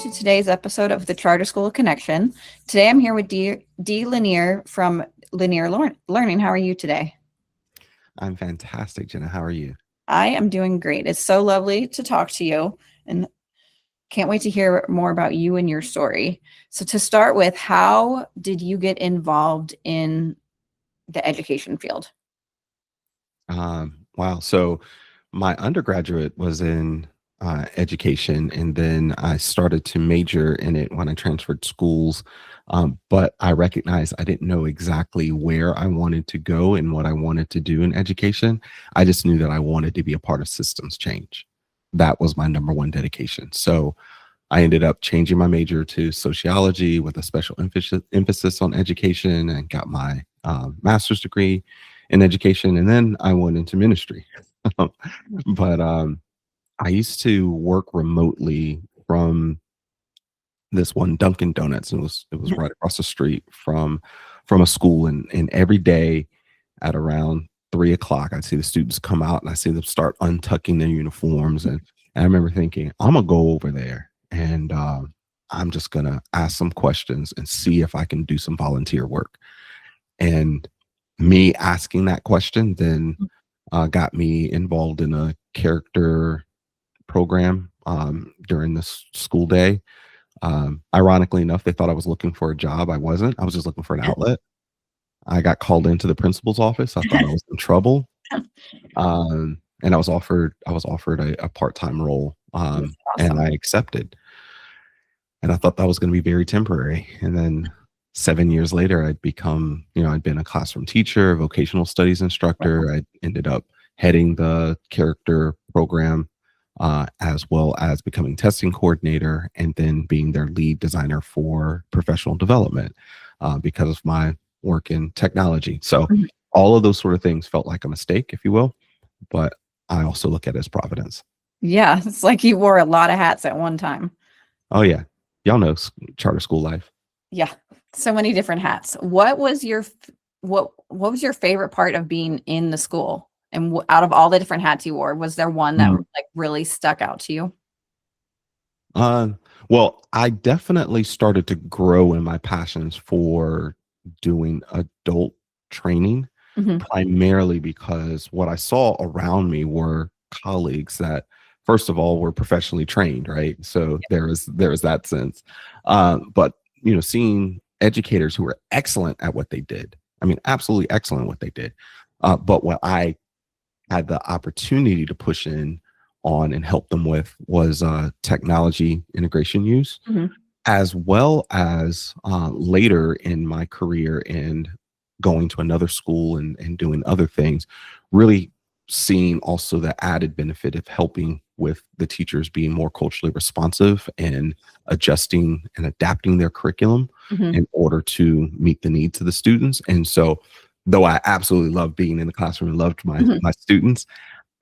to today's episode of the Charter School Connection. Today I'm here with Dee Lanier from Lanier Learning. How are you today? I'm fantastic, Jenna. How are you? I am doing great. It's so lovely to talk to you and can't wait to hear more about you and your story. So to start with, how did you get involved in the education field? Wow. So my undergraduate was in education, and then I started to major in it when I transferred schools. But I recognized I didn't know exactly where I wanted to go and what I wanted to do in education. I just knew that I wanted to be a part of systems change. That was my number one dedication. So I ended up changing my major to sociology with a special emphasis on education, and got my master's degree in education. And then I went into ministry. But I used to work remotely from this one Dunkin' Donuts. It was right across the street from a school, and every day at around 3 o'clock, I'd see the students come out and I see them start untucking their uniforms. And I remember thinking, I'm gonna go over there and I'm just gonna ask some questions and see if I can do some volunteer work. And me asking that question then got me involved in a character program during this school day. Ironically enough, they thought I was looking for a job. I wasn't. I was just looking for an outlet. I got called into the principal's office. I thought I was in trouble, and I was offered a part-time role, Awesome. and I accepted. And I thought that was going to be very temporary. And then 7 years later, I'd been a classroom teacher, vocational studies instructor. I ended up heading the character program, as well as becoming testing coordinator, and then being their lead designer for professional development, because of my work in technology. So all of those sort of things felt like a mistake, if you will, but I also look at it as providence. Yeah, it's like you wore a lot of hats at one time. Oh yeah. Y'all know charter school life. Yeah, so many different hats. What was your favorite part of being in the school? And out of all the different hats you wore, was there one that like really stuck out to you? Well, I definitely started to grow in my passions for doing adult training, primarily because what I saw around me were colleagues that, first of all, were professionally trained, right? So there was that sense. But seeing educators who were excellent at what they did. I mean, absolutely excellent at what they did. But what I had the opportunity to push in on and help them with was technology integration use, as well as later in my career and going to another school and doing other things, really seeing also the added benefit of helping with the teachers being more culturally responsive and adjusting and adapting their curriculum in order to meet the needs of the students. And so, though I absolutely loved being in the classroom and loved my students,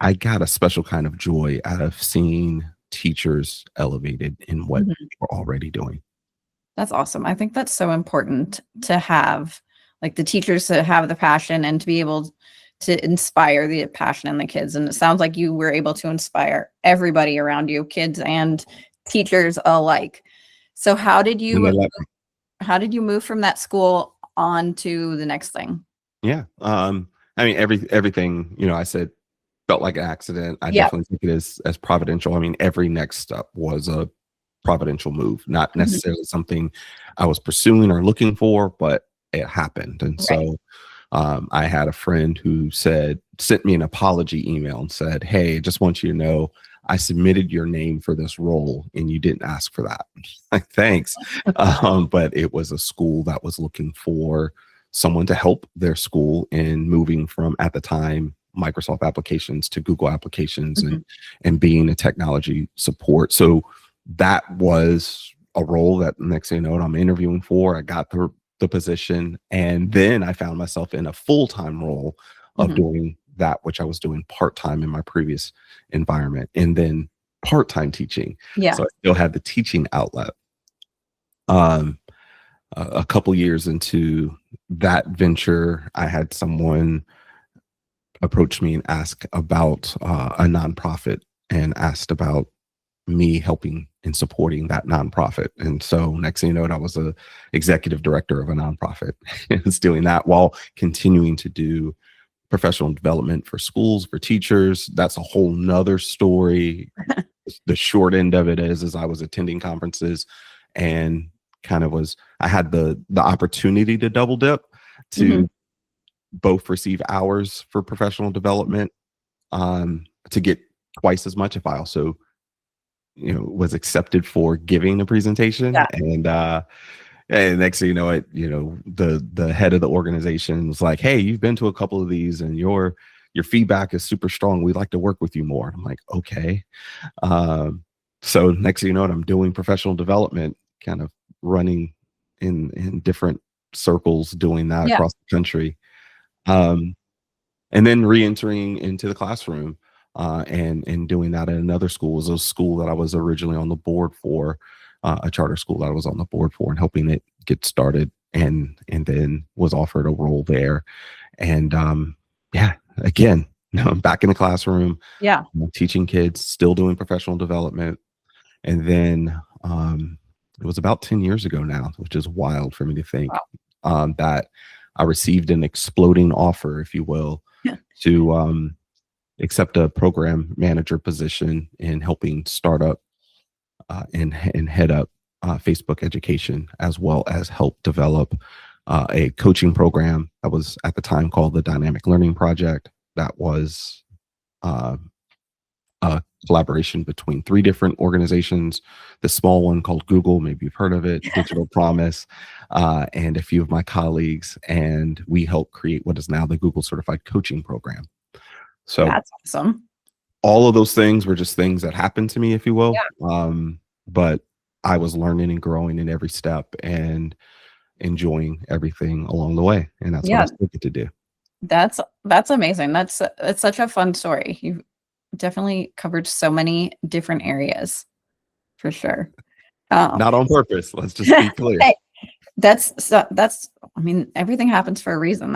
I got a special kind of joy out of seeing teachers elevated in what they were already doing. That's awesome. I think that's so important to have, like, the teachers to have the passion and to be able to inspire the passion in the kids. And it sounds like you were able to inspire everybody around you, kids and teachers alike. So how did you move from that school on to the next thing? Yeah. I mean, everything, I said felt like an accident. I definitely think it is as providential. I mean, every next step was a providential move, not necessarily something I was pursuing or looking for, but it happened. And so I had a friend who sent me an apology email and said, "Hey, I just want you to know I submitted your name for this role and you didn't ask for that." Like, thanks. But it was a school that was looking for someone to help their school in moving from, at the time, Microsoft applications to Google applications, and being a technology support. So that was a role that, next thing you know, I'm interviewing for. I got the position, and then I found myself in a full-time role of doing that which I was doing part-time in my previous environment, and then part-time teaching. So I still had the teaching outlet. A couple years into that venture, I had someone approach me and ask about a nonprofit, and asked about me helping and supporting that nonprofit. And so next thing you know, I was a executive director of a nonprofit. I was doing that while continuing to do professional development for schools, for teachers. That's a whole nother story. The short end of it is I was attending conferences and I had the opportunity to double dip, to both receive hours for professional development, to get twice as much if I also, was accepted for giving a presentation. And next thing you know, the head of the organization was like, "Hey, you've been to a couple of these and your feedback is super strong. We'd like to work with you more." I'm like, "Okay." So next thing you know, I'm doing professional development, kind of running in different circles, doing that across the country. And then re-entering into the classroom, and doing that at another school. It was a school that I was originally on the board for, a charter school that I was on the board for, and helping it get started, and then was offered a role there. And again, I'm back in the classroom, teaching kids, still doing professional development. And then it was about 10 years ago now, which is wild for me to think, that I received an exploding offer, if you will, to accept a program manager position in helping start up, and head up Facebook education, as well as help develop a coaching program that was at the time called the Dynamic Learning Project. That was a collaboration between 3 different organizations. The small one called Google, maybe you've heard of it, Digital Promise, and a few of my colleagues, and we helped create what is now the Google Certified Coaching Program. So that's awesome. All of those things were just things that happened to me, if you will. But I was learning and growing in every step and enjoying everything along the way, and that's what I still get to do. That's amazing. It's such a fun story. You've definitely covered so many different areas, for sure. Not on purpose. Let's just be clear. That's. I mean, everything happens for a reason.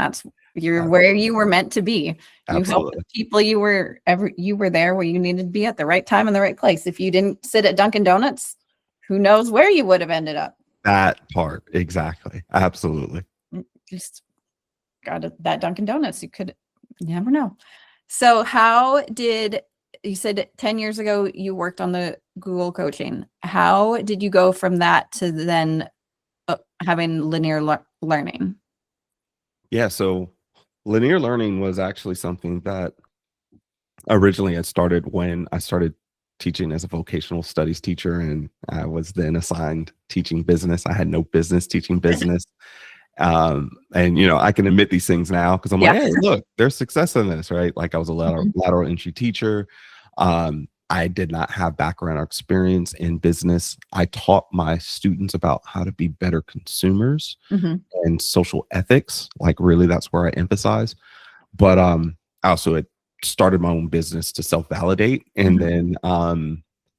You're where you were meant to be. You helped the people you were there where you needed to be at the right time in the right place. If you didn't sit at Dunkin' Donuts, who knows where you would have ended up. That part, exactly. Absolutely. Just got that Dunkin' Donuts. You never know. So you said 10 years ago you worked on the Google coaching. How did you go from that to then having Lanier Learning? Yeah, so Lanier Learning was actually something that originally had started when I started teaching as a vocational studies teacher, and I was then assigned teaching business. I had no business teaching business. And I can admit these things now because I'm like, hey, look, there's success in this, right? Like I was a lateral entry teacher. I did not have background or experience in business. I taught my students about how to be better consumers and social ethics. Like really, that's where I emphasize. But I also had started my own business to self-validate. And then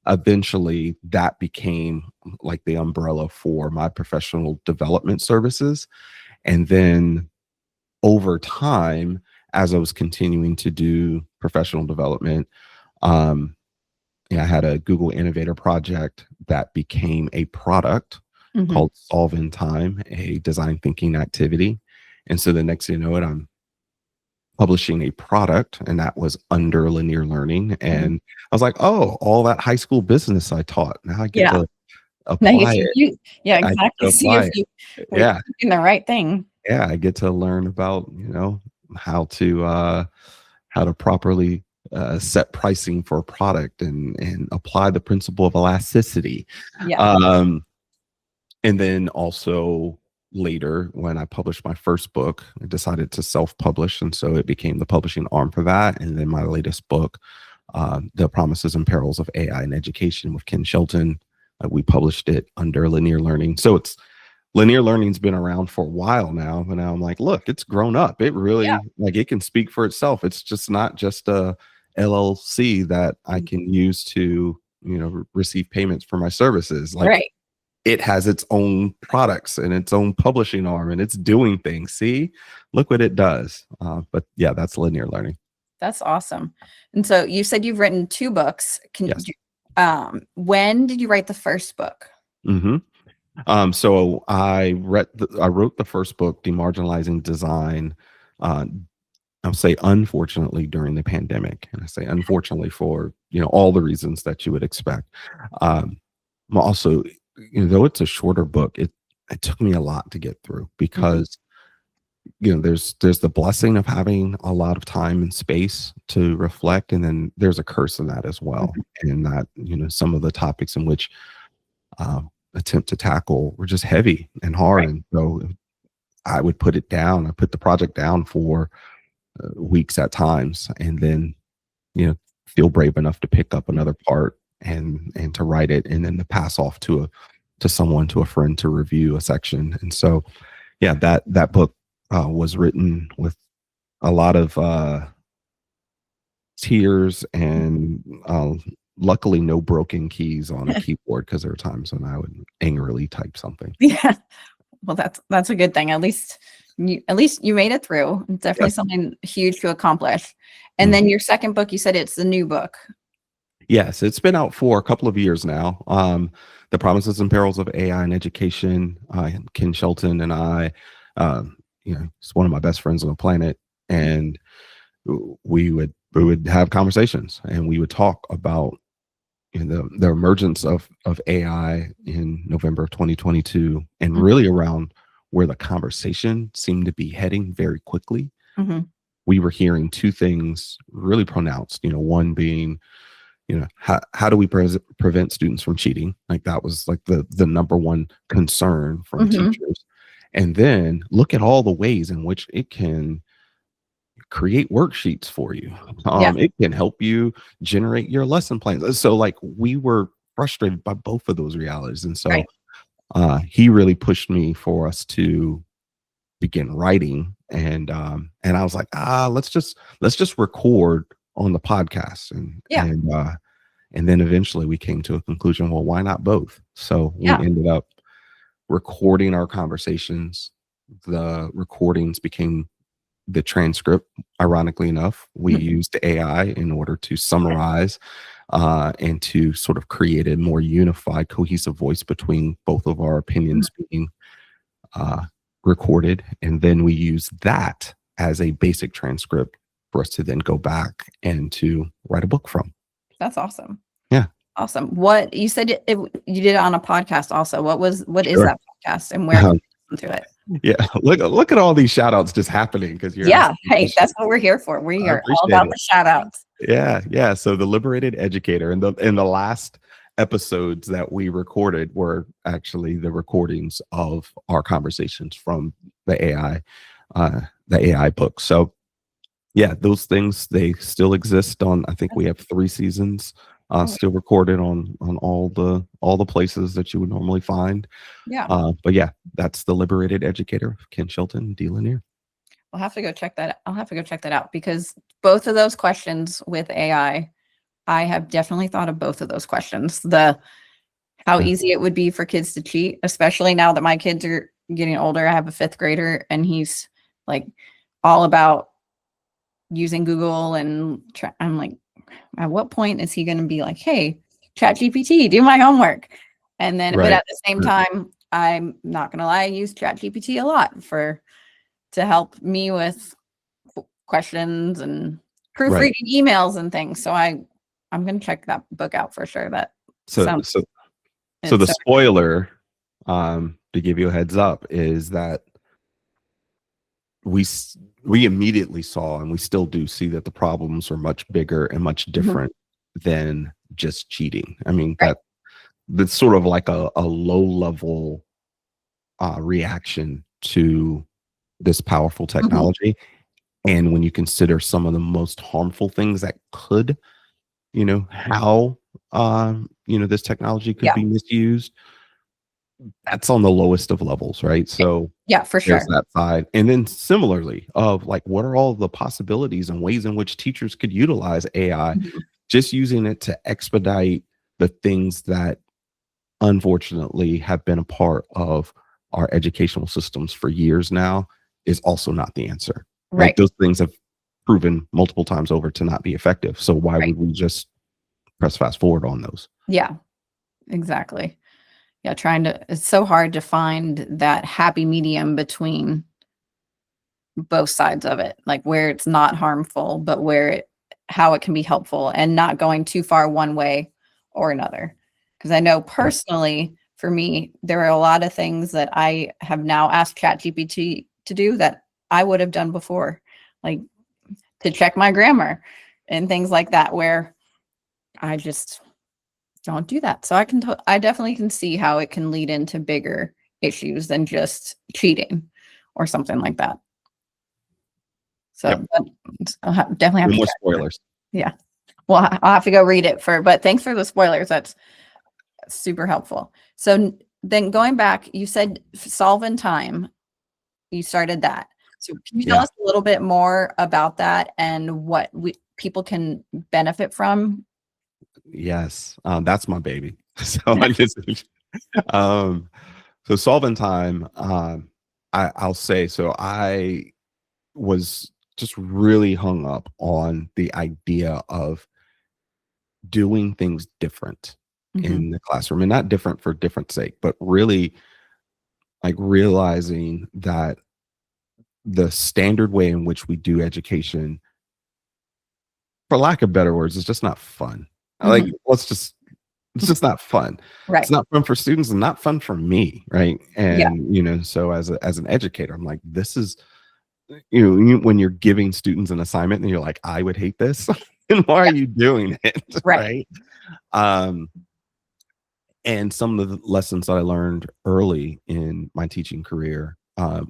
eventually that became like the umbrella for my professional development services. And then over time, as I was continuing to do professional development, I had a Google Innovator project that became a product called Solve in Time, a design thinking activity. And so the next thing you know it, I'm publishing a product, and that was under Lanier Learning. And I was like, oh, all that high school business I taught, now I get to apply it. Exactly. See if you were doing the right thing. Yeah, I get to learn about, how to properly set pricing for a product and apply the principle of elasticity. And then also later, when I published my first book, I decided to self-publish, and so it became the publishing arm for that. And then my latest book, The Promises and Perils of AI in Education with Ken Shelton, we published it under Lanier Learning. So Lanier Learning's been around for a while now, but now I'm like, look, it's grown up. It really it can speak for itself. It's just not just a LLC that I can use to, receive payments for my services. It has its own products and its own publishing arm, and it's doing things. See, look what it does. But yeah, that's Lanier Learning. That's awesome. And so you said you've written 2 books. When did you write the first book? hmm So I wrote the first book, Demarginalizing Design. Uh, I'll say unfortunately during the pandemic, and I say unfortunately for all the reasons that you would expect. Um, Also, though it's a shorter book, it took me a lot to get through Mhm, because there's the blessing of having a lot of time and space to reflect, and then there's a curse in that as well, mhm. and that some of the topics in which attempt to tackle were just heavy and hard, Right. and so I would put it down. I put the project down for weeks at times, and then you know feel brave enough to pick up another part and to write it, and then to pass off to someone, to a friend, to review a section. And so yeah, that book was written with a lot of tears and luckily no broken keys on a keyboard, because there were times when I would angrily type something. Yeah. Well, that's a good thing. At least you made it through. It's definitely Yes. something huge to accomplish. And Mhm. then your second book, you said it's the new book. Yes, it's been out for a couple of years now. The Promises and Perils of AI in Education. Ken Shelton and I, he's one of my best friends on the planet, and we would have conversations, and we would talk about the emergence of AI in November of 2022, and Mhm, really around where the conversation seemed to be heading very quickly. mhm, We were hearing two things really pronounced. One being, how do we prevent students from cheating? Like that was like the number one concern from mhm. teachers. And then look at all the ways in which it can create worksheets for you. Yeah, It can help you generate your lesson plans. So like we were frustrated by both of those realities. And so right. he really pushed me for us to begin writing. And I was like, let's just record on the podcast. Yeah, And then eventually we came to a conclusion, well, why not both? So we yeah. ended up recording our conversations. The recordings became the transcript. Ironically enough, we Mhm. used AI in order to summarize and to sort of create a more unified, cohesive voice between both of our Mhm. opinions being uh, recorded. And then we use that as a basic transcript for us to then go back and to write a book from. That's awesome. Yeah, Awesome. What you said you did it on a podcast also. What is sure. that podcast and where can we listen to it? Yeah, look at all these shout outs just happening because you're Yeah. asking Hey, questions. that's what we're here for. We I are all appreciate about it. the shout outs. Yeah, yeah. So the Liberated Educator, and the last episodes that we recorded were actually the recordings of our conversations from the AI, the AI book. So yeah, those things, they still exist on. I think we have 3 seasons Oh, still recorded on all the places that you would normally find. yeah. But yeah, that's the Liberated Educator, Ken Shelton, Dee Lanier. I'll have to go check that. I'll have to go check that out because both of those questions with I have definitely thought of both of those questions. The how Yeah. easy it would be for kids to cheat, especially now that my kids are getting older. I have a fifth grader and he's like all about using Google and I'm like, at what point is he going to be like, hey, chat GPT, do my homework? And then, but Right. at the same Right. time, I'm not going to lie, I use chat GPT a lot to help me with questions and Right. proofreading emails and things. So I'm going to check that book out for sure. That So sounds so so it's the so spoiler, to give you a heads up, is that we immediately saw, and we still do see, that the problems are much bigger and much mhm, different than just cheating. I mean, right. that's sort of like a low level reaction to this powerful Mhm, technology. And when you consider some of the most harmful things that could, how this technology could yeah. be misused, that's on the lowest of levels, right? Yeah. So Yeah, for there's sure. that side. And then similarly, of like, what are all the possibilities and ways in which teachers could utilize AI, Mhm, just using it to expedite the things that unfortunately have been a part of our educational systems for years now, is also not the answer, right? right, Those things have proven multiple times over to not be effective. So why right. would we just press fast forward on those. Yeah, exactly. Yeah, it's so hard to find that happy medium between both sides of it, like where it's not harmful, but how it can be helpful and not going too far one way or another. Because I know personally, for me, there are a lot of things that I have now asked ChatGPT to do that I would have done before, like to check my grammar and things like that, where I just don't do that. So I definitely can see how it can lead into bigger issues than just cheating or something like that. So Yep. definitely have No to more check. spoilers. Yeah. Well, I'll have to go read it but thanks for the spoilers. That's super helpful. So then going back, you said Solve in Time, you started that. So can you tell Yeah. us a little bit more about that and what people can benefit from? Yes. That's my baby. So I just, so Solve in Time, I'll say, so I was just really hung up on the idea of doing things different Mhm. in the classroom, and not different for different sake, but really like realizing that the standard way in which we do education, for lack of better words, is just not fun. Like, Mhm. it's just not fun. It's Right. not fun for students and not fun for me, right? Yeah. And so as an educator, I'm like, this is, when you're giving students an assignment and you're like, I would hate this, and why are Yeah. you doing it, Right. right? Um, and some of the lessons that I learned early in my teaching career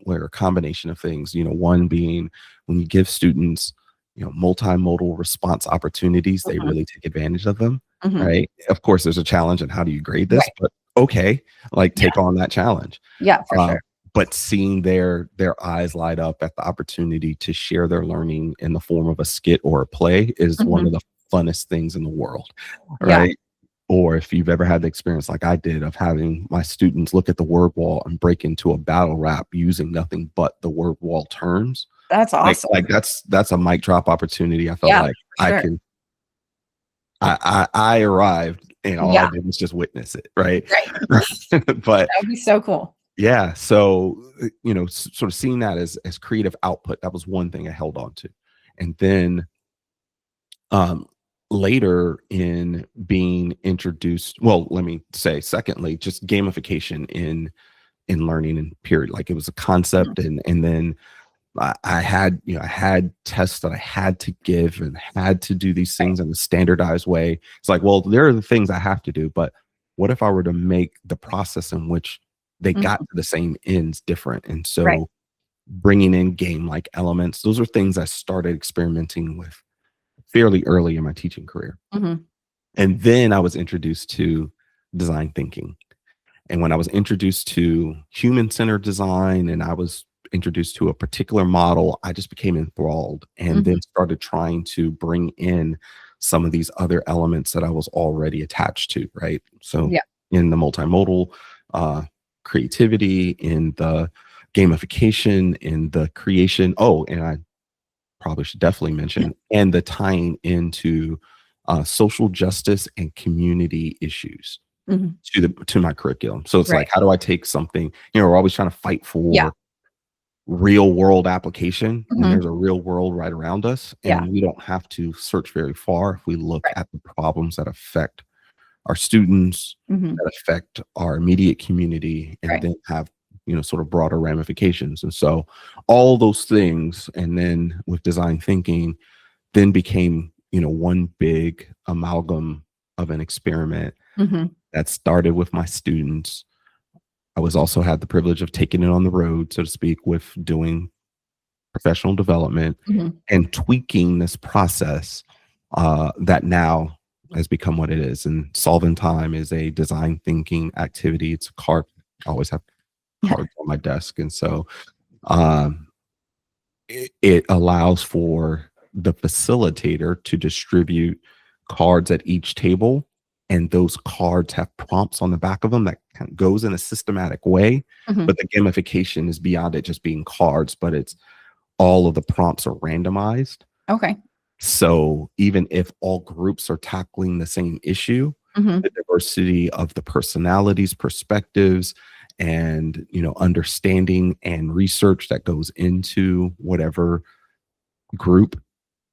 were a combination of things. One being, when you give students, multimodal response opportunities, they Mhm. really take advantage of them, Mhm. right? Of course, there's a challenge in how do you grade this, Right. but okay, like Yeah. take on that challenge. Yeah, for Um, sure. but seeing their eyes light up at the opportunity to share their learning in the form of a skit or a play is one Mhm. of the funnest things in the world, Yeah. right? Or if you've ever had the experience like I did of having my students look at the word wall and break into a battle rap using nothing but the word wall terms, That's awesome. that's a mic drop opportunity. I felt Yeah, like for sure. I arrived and all I Yeah. did was just witness it, right? Right. But That would be so cool. yeah, so sort of seeing that as creative output, that was one thing I held on to. And then um later in being introduced, well, let me say secondly, just gamification in learning and period, like it was a Mhm. concept. And then I had I had tests that I had to give and had to do these Right. things in a standardized way. It's like, well, there are the things I have to do, but what if I were to make the process in which they got Mhm. to the same ends different? And Right. so bringing in game like elements, those are things I started experimenting with fairly early in my teaching career. Mhm. And then I was introduced to design thinking. And when I was introduced to human centered design and I was introduced to a particular model, I just became enthralled and Mhm. then started trying to bring in some of these other elements that I was already attached to, right? So Yeah. in the multimodal creativity, in the gamification, in the creation. Oh, and I probably should definitely mention, and the tying into social justice and community issues Mhm. to my curriculum. So it's Right. like, how do I take something, we're always trying to fight Yeah. for real world application when Mhm. there's a real world right around us, Yeah. and we don't have to search very far if we look Right. at the problems that affect our students, Mhm. that affect our immediate community, and Right. then have sort of broader ramifications. And so all those things, and then with design thinking, then became one big amalgam of an experiment Mhm. that started with my students. I was also had the privilege of taking it on the road, so to speak, with doing professional development Mhm. and tweaking this process that now has become what it is. And Solve in Time is a design thinking activity. It's a card. I always have cards on my desk. And so um, it allows for the facilitator to distribute cards at each table. And those cards have prompts on the back of them that kind of goes in a systematic way. Mhm. But the gamification is beyond it just being cards, but it's all of the prompts are randomized. Okay. So even if all groups are tackling the same issue, Mhm. the diversity of the personalities, perspectives, and understanding and research that goes into whatever group,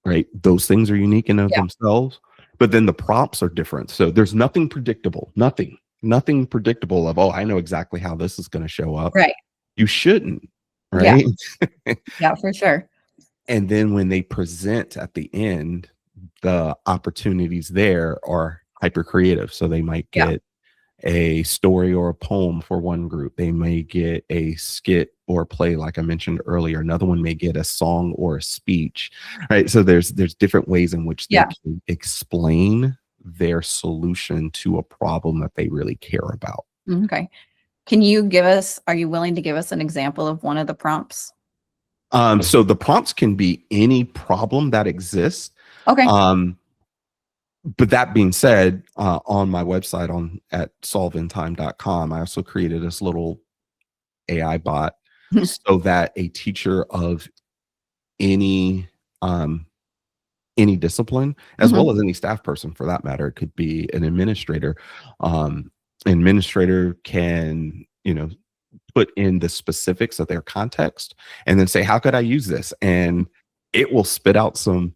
right? Those things are unique in of Yeah. themselves, but then the prompts are different. So there's nothing predictable, nothing predictable of, oh, I know exactly how this is going to show up. Right. You shouldn't, Yeah. right? Yeah, for sure. And then when they present at the end, the opportunities there are hyper creative. So they might Yeah. get a story or a poem for one group. They may get a skit or play, like I mentioned earlier. Another one may get a song or a speech, right? So there's different ways in which they Yeah. can explain their solution to a problem that they really care about. Okay. Are you willing to give us an example of one of the prompts? So the prompts can be any problem that exists. Okay. Um, but that being said, on my website at solveintime.com, I also created this little AI bot so that a teacher of any um, any discipline, as Mhm. well as any staff person for that matter, it could be an administrator. Administrator can put in the specifics of their context and then say, how could I use this? And it will spit out some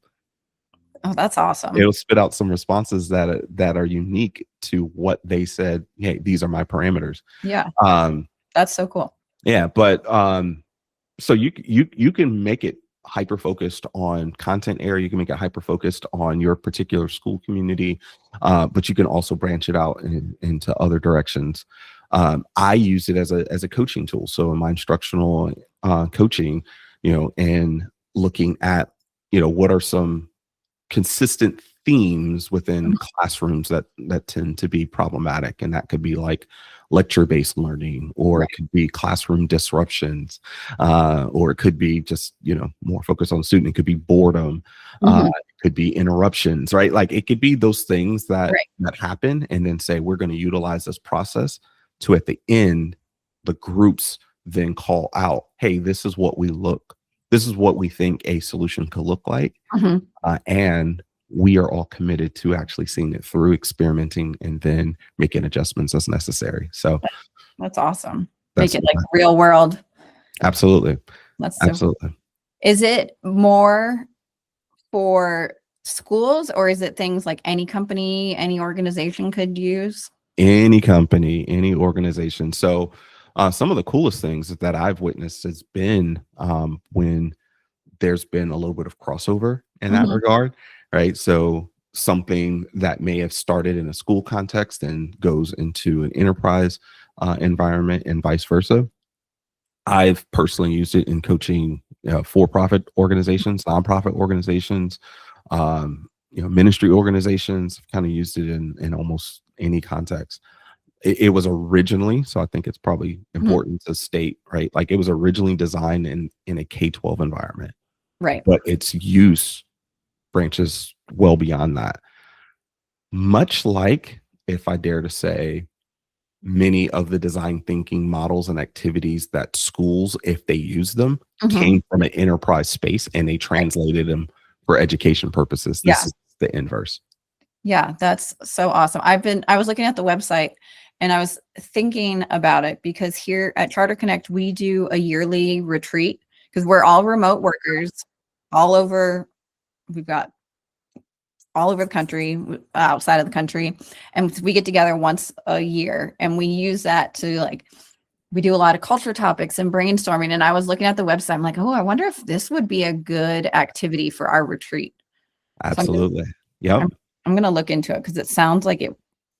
Oh, that's awesome. it'll spit out some responses that are unique to what they said. Hey, these are my parameters. Yeah, Um, that's so cool. yeah, but so you can make it hyper focused on content area. You can make it hyper focused on your particular school community, but you can also branch it out into other directions. I use it as a coaching tool. So in my instructional coaching, and looking at what are some consistent themes within Mhm. classrooms that tend to be problematic, and that could be like lecture-based learning, or it Right. could be classroom disruptions, or it could be just more focused on the student. It could be boredom, Mhm. it could be interruptions, right? Like it could be those things that Right. happen, and then say we're going to utilize this process to, at the end, the groups then call out, hey, this is what we think a solution could look like, Mhm. and we are all committed to actually seeing it through, experimenting, and then making adjustments as necessary. So That's awesome. Make that's it like real world. absolutely, That's so cool. absolutely. Is it more for schools, or is it things like any company, any organization could use? Any company, any organization. So some of the coolest things that I've witnessed has been when there's been a little bit of crossover in that Mhm. regard, right? So something that may have started in a school context and goes into an enterprise environment, and vice versa. I've personally used it in coaching for-profit organizations, nonprofit organizations, ministry organizations. I've kind of used it in almost any context. It was originally, so I think it's probably Mhm. important to state, right? Like it was originally designed in a K-12 environment, Right. but its use branches well beyond that. Much like, if I dare to say, many of the design thinking models and activities that schools, if they use them, Mhm. came from an enterprise space and they Right. translated them for education purposes. This Yeah. is the inverse. Yeah, that's so awesome. I was looking at the website and I was thinking about it because here at Charter Connect, we do a yearly retreat because we're all remote workers all over. We've got all over the country, outside of the country, and we get together once a year and we use that to we do a lot of culture topics and brainstorming. And I was looking at the website, I'm like, oh, I wonder if this would be a good activity for our retreat. So Absolutely. Yep. I'm, I'm gonna look into it because it sounds like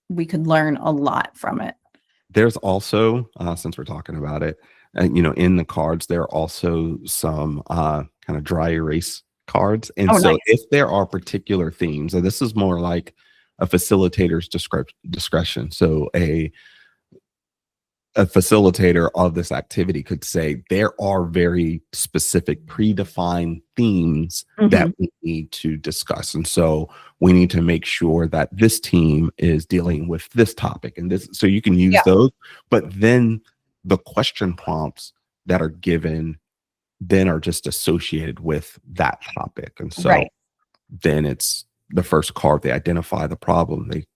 we could learn a lot from it. There's also, since we're talking about it, in the cards, there are also some kind of dry erase cards. And Oh, so nice. if there are particular themes, and this is more like a facilitator's discretion. So a facilitator of this activity could say there are very specific predefined themes that Mhm. we need to discuss, and so we need to make sure that this team is dealing with this topic and this, so you can use Yeah, those, but then the question prompts that are given then are just associated with that topic. And so right. then it's the first card. They identify the problem, they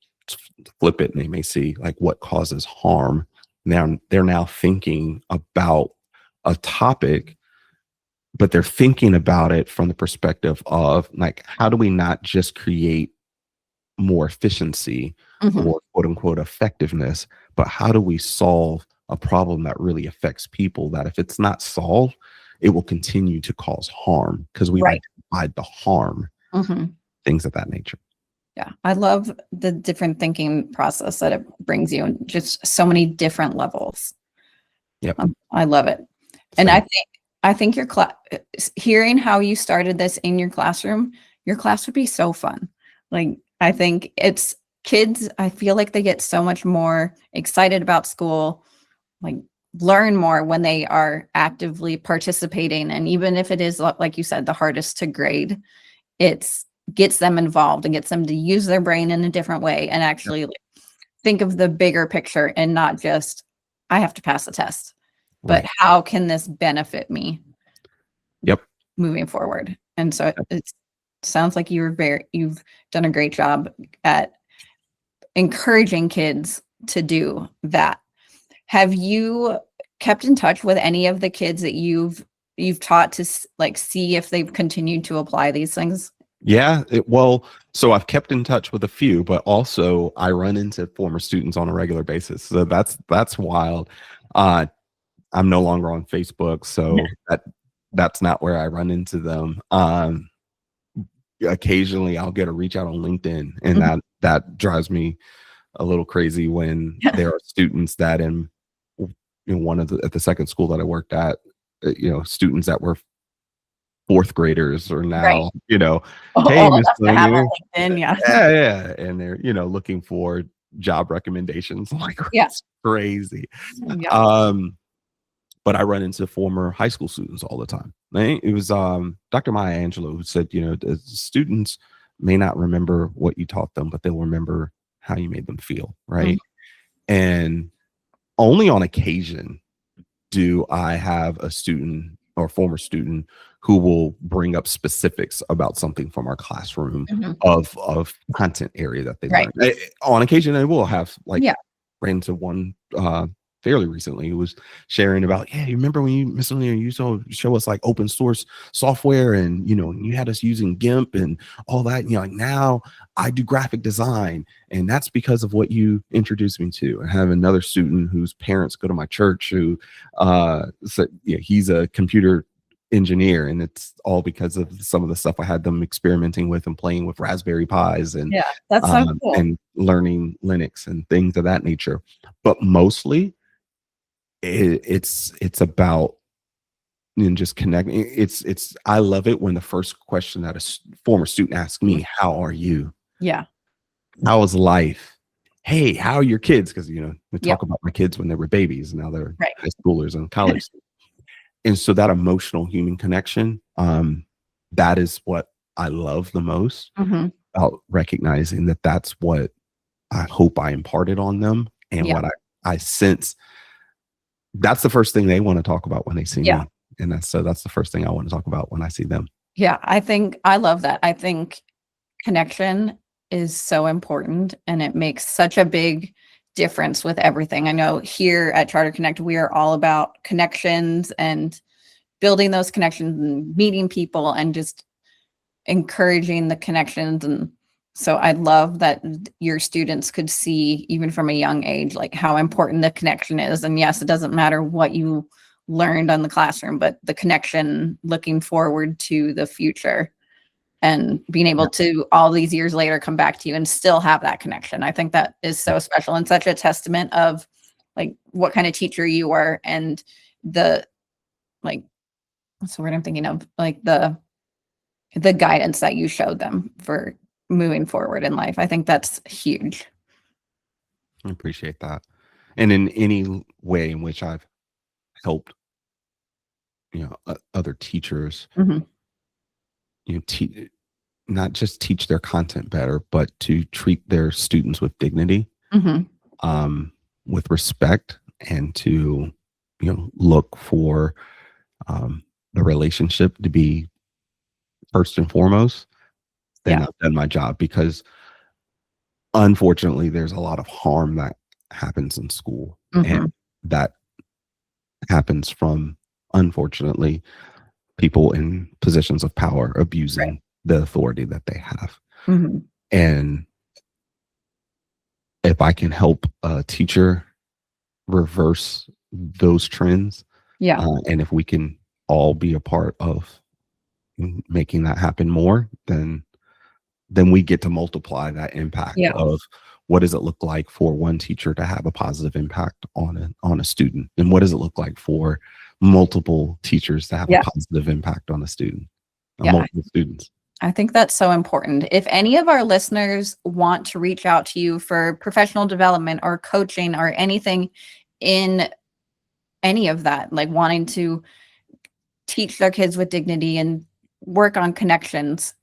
flip it, and they may see like what causes harm. Now they're now thinking about a topic, but they're thinking about it from the perspective of like, how do we not just create more efficiency or quote unquote effectiveness, but how do we solve a problem that really affects people, that if it's not solved, it will continue to cause harm because we've Right. identified the harm, things of that nature. Yeah, I love the different thinking process that it brings you, and just so many different levels. Yep. I love it. And Same. I think your class, hearing how you started this in your classroom, your class would be so fun. Like, I think it's kids, I feel like they get so much more excited about school, like learn more when they are actively participating. And even if it is, like you said, the hardest to grade, it's gets them involved and gets them to use their brain in a different way and actually think of the bigger picture and not just, I have to pass the test, but Right. how can this benefit me Yep. moving forward? And so it sounds like you've done a great job at encouraging kids to do that. Have you kept in touch with any of the kids that you've taught to like see if they've continued to apply these things? Yeah. Well, so I've kept in touch with a few, but also I run into former students on a regular basis. So that's wild. I'm no longer on Facebook, so that's not where I run into them. Occasionally I'll get a reach out on LinkedIn, and that drives me a little crazy when there are students that in one of at the second school that I worked at, students that were fourth graders are now, hey, Miss Lanier. Yeah. And they're, looking for job recommendations. Like, it's crazy. But I run into former high school students all the time. It was Dr. Maya Angelou who said, the students may not remember what you taught them, but they'll remember how you made them feel, right? And only on occasion do I have a student or former student who will bring up specifics about something from our classroom of content area that they learned. On occasion, I will have ran into one fairly recently who was sharing about, you remember when you, Miss Lanier, you used to show us like open source software and, you had us using GIMP and all that. And like, now I do graphic design. And that's because of what you introduced me to. I have another student whose parents go to my church who said, he's a computer engineer, and it's all because of some of the stuff I had them experimenting with and playing with Raspberry Pis and that's so cool. And learning Linux and things of that nature. But mostly it's about just connecting. It's I love it when the first question that a former student asks me, how are you? How is life? Hey, how are your kids? Because we talk about my kids when they were babies, now they're high schoolers and college. And so that emotional human connection, that is what I love the most about recognizing that that's what I hope I imparted on them, and what I sense. That's the first thing they want to talk about when they see me. And that's the first thing I want to talk about when I see them. Yeah, I love that. I think connection is so important, and it makes such a big difference with everything. I know here at Charter Connect, we are all about connections and building those connections and meeting people and just encouraging the connections. And so I love that your students could see, even from a young age, like how important the connection is. And yes, it doesn't matter what you learned on the classroom, but the connection looking forward to the future and being able to all these years later come back to you and still have that connection. I think that is so special and such a testament of like what kind of teacher you were, and the like, what's the word I'm thinking of? Like the guidance that you showed them for moving forward in life. I think that's huge. I appreciate that. And in any way in which I've helped, other teachers, not just teach their content better, but to treat their students with dignity, with respect, and to, look for the relationship to be first and foremost. then Yeah. I've done my job, because unfortunately there's a lot of harm that happens in school, and Mhm. that happens from, unfortunately, people in positions of power Right. abusing the authority that they have. Mhm. And if I can help a teacher reverse those trends, Yeah. and if we can all be a part of making that happen more, then we get to multiply that impact Yeah. of what does it look like for one teacher to have a positive impact on a student, and what does it look like for multiple teachers to have a Yeah. positive impact on a student, on Yeah. multiple students. I think that's so important. If any of our listeners want to reach out to you for professional development or coaching or anything in any of that, like wanting to teach their kids with dignity and work on connections,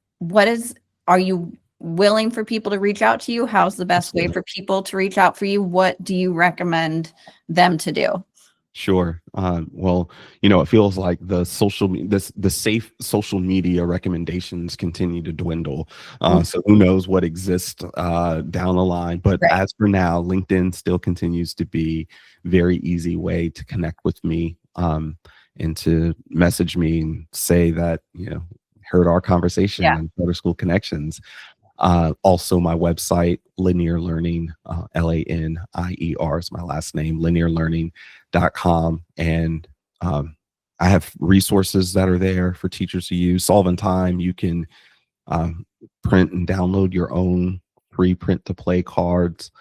are you willing for people to reach out to you? How's the best way Absolutely. for people to reach out for you? What do you recommend them to do? Sure. Well, it feels like the safe social media recommendations continue to dwindle. Mm. So who knows what exists down the line? But Right. as for now, LinkedIn still continues to be very easy way to connect with me, and to message me and say that heard our conversation Yeah. on Charter School Connections. Also, my website, Lanier Learning, Lanier is my last name, lanierlearning.com. And I have resources that are there for teachers to use. Solve in Time, you can print and download your own free print to play cards.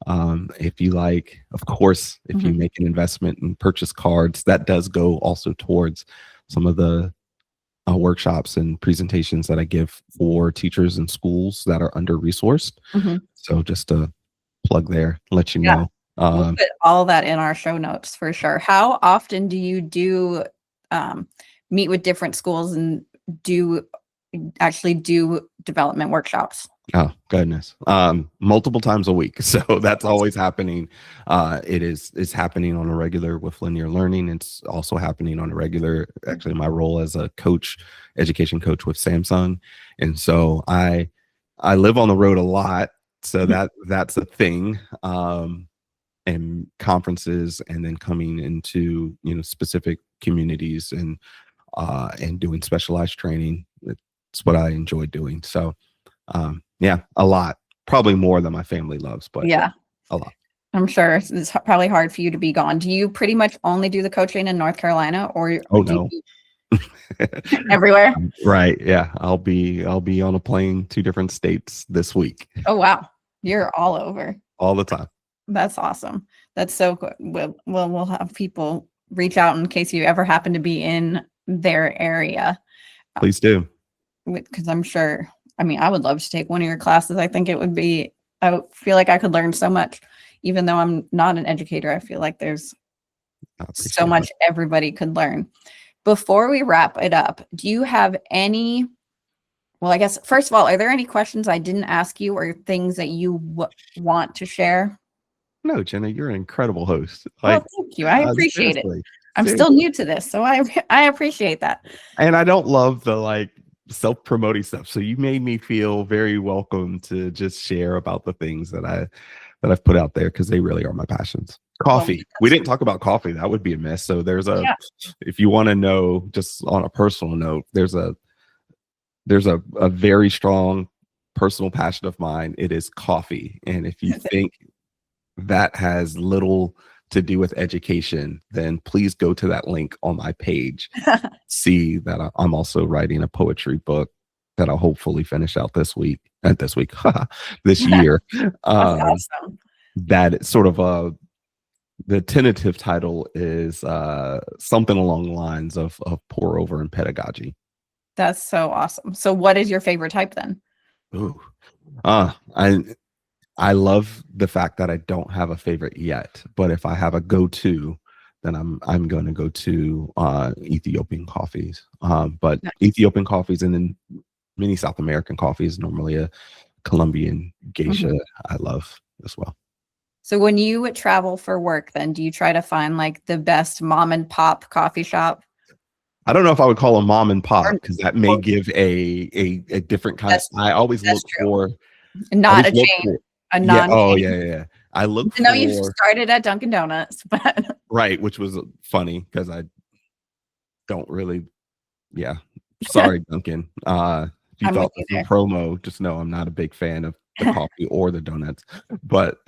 If you like, of course, if you Mhm. make an investment and purchase cards, that does go also towards some of the workshops and presentations that I give for teachers in schools that are under resourced. Mhm. So just to plug there, let you Yeah. know. We'll put all that in our show notes for sure. How often do you um, meet with different schools and do actually do development workshops? Oh goodness, multiple times a week. So that's Awesome. always happening. It's happening on a regular with Linear Learning. It's also happening on a regular. Actually, my role as a coach, education coach with Samsung, and so I live on the road a lot. So that's a thing. And conferences, and then coming into specific communities, and doing specialized training. It's what I enjoy doing. So yeah, a lot, probably more than my family loves, but Yeah, a lot. I'm sure it's probably hard for you to be gone. Do you pretty much only do the coaching in North Carolina, or Oh do no. you everywhere? Right, yeah, I'll be on a plane 2 different states this week, Oh, wow. You're all over. all the time. That's awesome. That's so good. We'll have people reach out in case you ever happen to be in their area. Please do. Because I'm sure, I mean, I would love to take one of your classes. I would feel like I could learn so much, even though I'm not an educator. I feel like there's I so appreciate much that. everybody could learn. Before we wrap it up, do you have any, well, I guess, first of all, are there any questions I didn't ask you or things that you want to share? No, Jenna, you're an incredible host. Well, Like, thank you. I appreciate it. seriously, I'm still seriously. new to this, so I appreciate that. And I don't love the like self-promoting stuff. So you made me feel very welcome to just share about the things that I've put out there, because they really are my passions. Well, Coffee. We didn't talk about coffee. That would be a miss. So yeah. if you want to know, just on a personal note, there's a very strong personal passion of mine. It is coffee. And if you think that has little to do with education, then please go to that link on my page. See that I'm also writing a poetry book that I'll hopefully finish out this week. This week, this year. That's Um, awesome. that sort of the tentative title is something along the lines of pour over and pedagogy. That's so awesome. So what is your favorite type then? Ooh. Uh, I I love the fact that I don't have a favorite yet, but if I have a go-to, then I'm going to go to Ethiopian coffees. But Nice. Ethiopian coffees, and then many South American coffees, normally a Colombian geisha, Mhm. I love as well. So when you travel for work, then do you try to find like the best mom and pop coffee shop? I don't know if I would call them mom and pop Or, because that may or give a different kind. that's I always that's look true. for. Not Always a look chain, for. a Yeah. Oh, non-chain. yeah, yeah, yeah. I look I know you for started at Dunkin' Donuts, but right, which was funny because I don't really. Yeah. Sorry, Duncan. If you I'm with thought you this was a there. promo, just know I'm not a big fan of the coffee or the donuts. But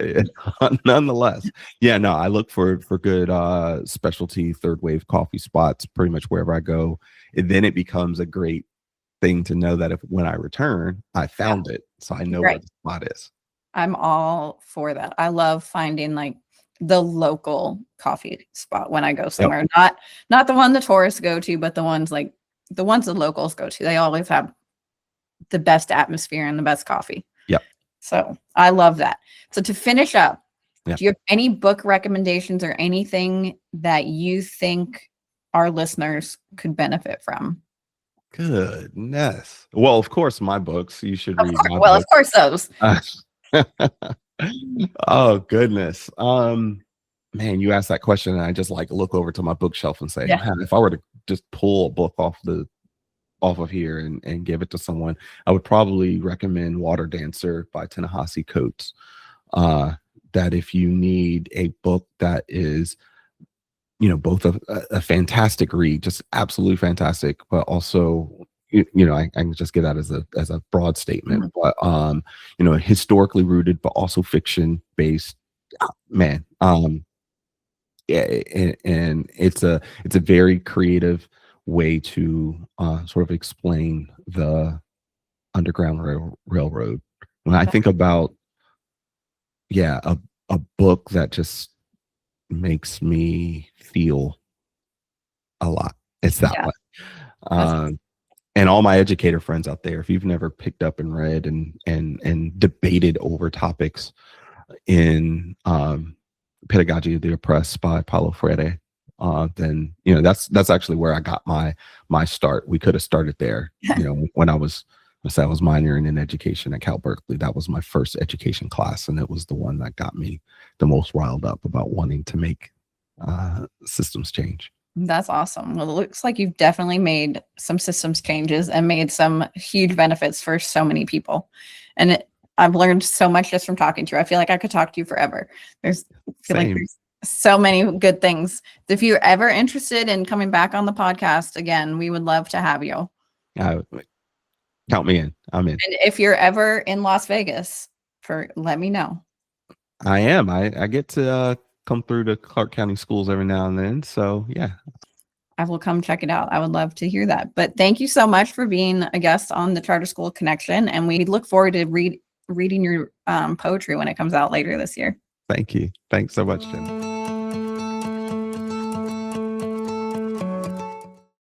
nonetheless, yeah, no, I look for good specialty third wave coffee spots pretty much wherever I go. And then it becomes a great thing to know that if when I return, I Yeah, found it. So I know where right. the spot is. I'm all for that. I love finding like the local coffee spot when I go Yep. somewhere. Not the one the tourists go to, but the ones the locals go to. They always have the best atmosphere and the best coffee. Yep. So I love that. So to finish up, Yep. do you have any book recommendations or anything that you think our listeners could benefit from? Goodness. Well, of course, my books. You should Of read course, my well, of book. course those. Oh goodness. Man, you asked that question and I just like look over to my bookshelf and say, Yeah. man, if I were to just pull a book off of here and give it to someone, I would probably recommend Water Dancer by Ta-Nehisi Coates. That if you need a book that is, both a fantastic read, just absolutely fantastic, but also I can just get that as a broad statement, Mhm. but historically rooted, but also fiction based. Man, yeah, and it's a very creative way to sort of explain the Underground Railroad. When I think about a book that just makes me feel a lot, it's that Yeah. one. That's And all my educator friends out there, if you've never picked up and read and debated over topics in Pedagogy of the Oppressed by Paulo Freire, then that's actually where I got my start. We could have started there. When I was minoring in education at Cal Berkeley. That was my first education class, and it was the one that got me the most riled up about wanting to make systems change. That's awesome. Well, it looks like you've definitely made some systems changes and made some huge benefits for so many people. And I've learned so much just from talking to you. I feel like I could talk to you forever. I feel like Same. there's so many good things. If you're ever interested in coming back on the podcast again, we would love to have you. Count me in. I'm in. And if you're ever in Las Vegas, let me know. I am. I get to come through to Clark County schools every now and then. So yeah. I will come check it out. I would love to hear that. But thank you so much for being a guest on the Charter School Connection. And we look forward to reading your poetry when it comes out later this year. Thank you. Thanks so much, Jenna.